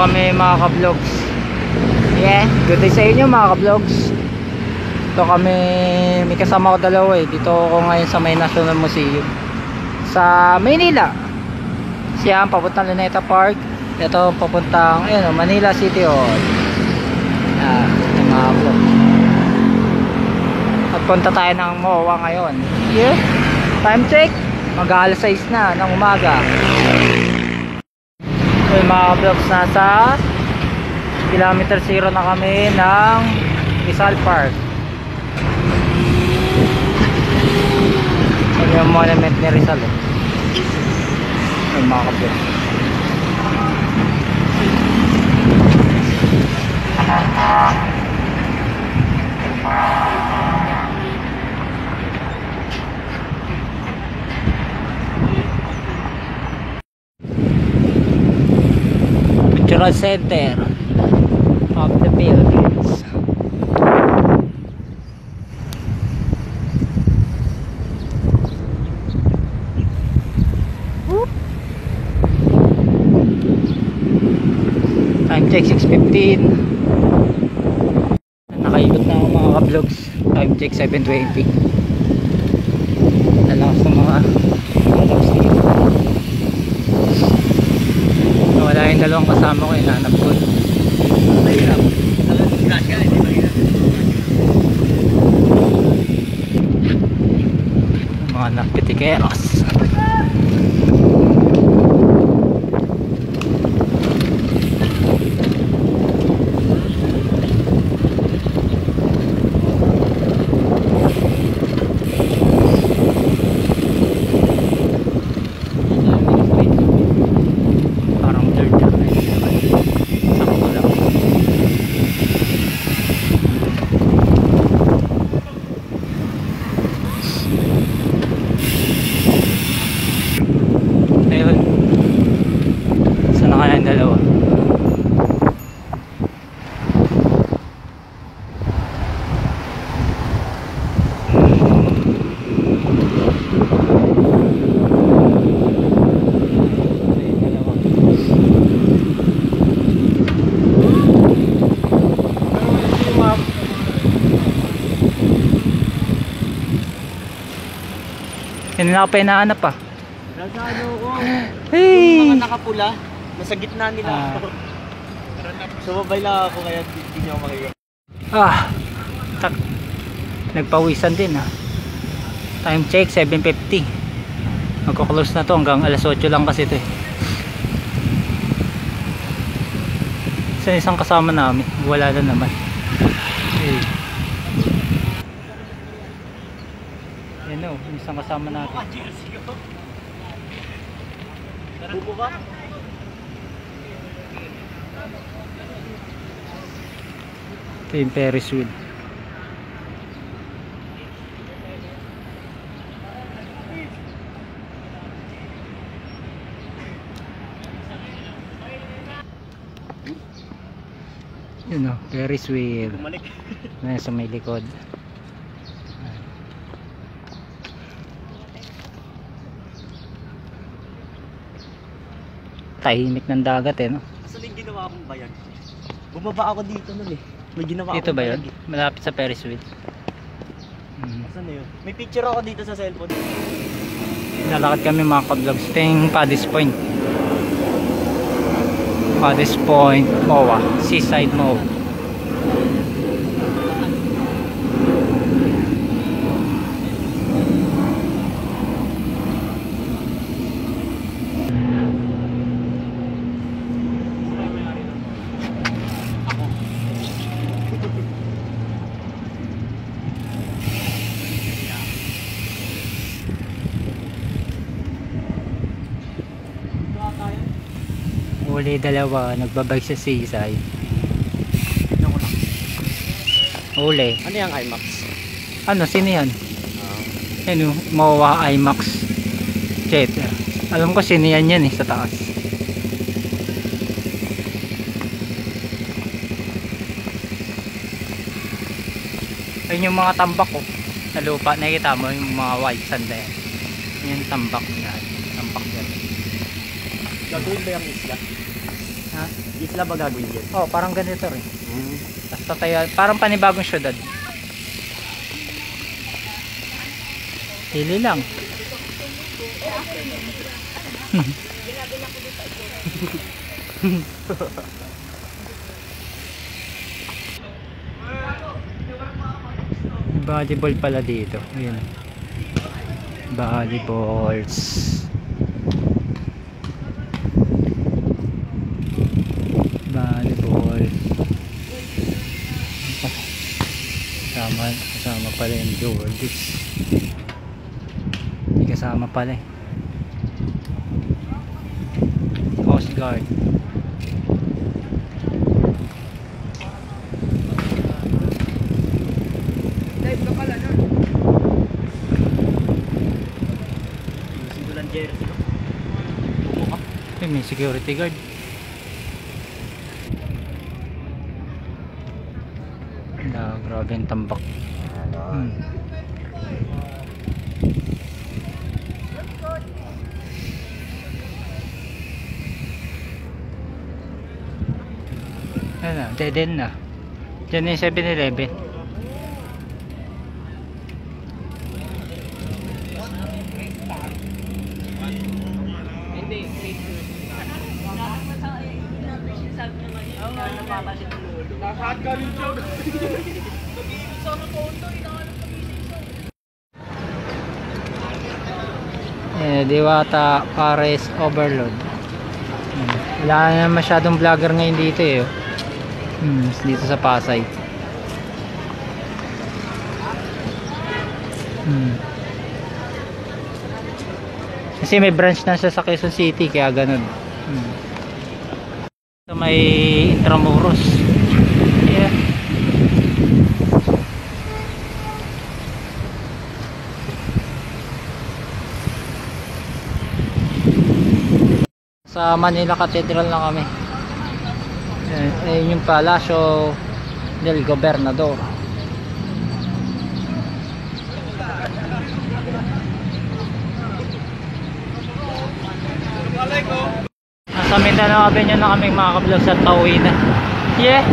kami mga ka-vlogs. Yeah, good day sa inyo mga ka-vlogs. Ito kami, may kasama ko dalawa eh. Dito ako ngayon sa may National Museum sa Maynila. Siya papuntang Luneta Park. Ito papuntang Manila City Hall. Yung mga vlogs. At punta tayo ng MOA ngayon. Yeah. Time check, mag-alas 6 na ng umaga. So yung mga vlogs, nasa kilometer 0 na kami ng Rizal Park. So yung monument ni Rizal yung mga vlogs. Cultural Center of the Philippines. Time check 6:15. Nakaikot na ako mga ka-vlogs. Time check 7:20. Nalakas ng mga vlogs dito. Wala yung dalawang kasama ko, hinanap ko. Mahirap. Mga nakitikeros. Yan na ako pa hinahanap ah. Nasa ano ko, hey! yung mga nakapula, nasa gitna nila ako. Sumabay lang ako kaya hindi nyo makikita. Nagpawisan din ah. Time check 7:50. Magko-close na to hanggang alas 8 lang kasi ito eh. Sa isang kasama namin, wala na naman. Hey. Yan o, isang kasama natin. Bubo ba? Ito yung Ferris wheel. Yun o, Ferris wheel. Ayan sa may likod. Tahimik ng dagat eh no. Asan yung ginawa akong bayag? Bumaba ako dito nun eh. May ginawa Dito akong ba yun? bayag eh. Malapit sa Ferris wheel. Asan na yun? May picture ako dito sa cellphone. Lalakad kami mga ka-vlogs. Ito yung Paddy's Point. Paddy's Point, MOA. Seaside MOA. Uli dalawa, nagbabike sa seaside. Uli. Ano yung IMAX? Ano, sino yan? Ano, MOA IMAX Jet. Alam ko sino yan eh, sa taas. Ayun yung mga tambak ko sa lupa, nakikita mo yung mga white sand na yan. Yan tambak yan. Tambak yan. Gagawin ba yung isla? Ha? Isla ba gagawin dyan? Oh, parang ganito rin. Tapos tatayo, parang panibagong syudad. Pili lang. Volleyball pala dito. Ayan. Volleyballs. Volleyball. Kasama pala yung Jordies. Hindi kasama pala eh. Coast Guard. Live ka pala nun. Simulan jersey, no? Eh, may security guard. Grabe yung tambak. Ayan na, dead end na. Diyan yung 7-Eleven. Diwata Pares Overload. Wala na masyadong vlogger ngayon dito eh. Dito sa Pasay. Kasi may branch na siya sa Quezon City kaya ganun. So may Intramuros. Yeah. Sa Manila Cathedral na kami. Ayun yung Palacio del Gobernador. Nasa Mindanao Avenue na kami mga ka-vlog sa Tawina. Yeah.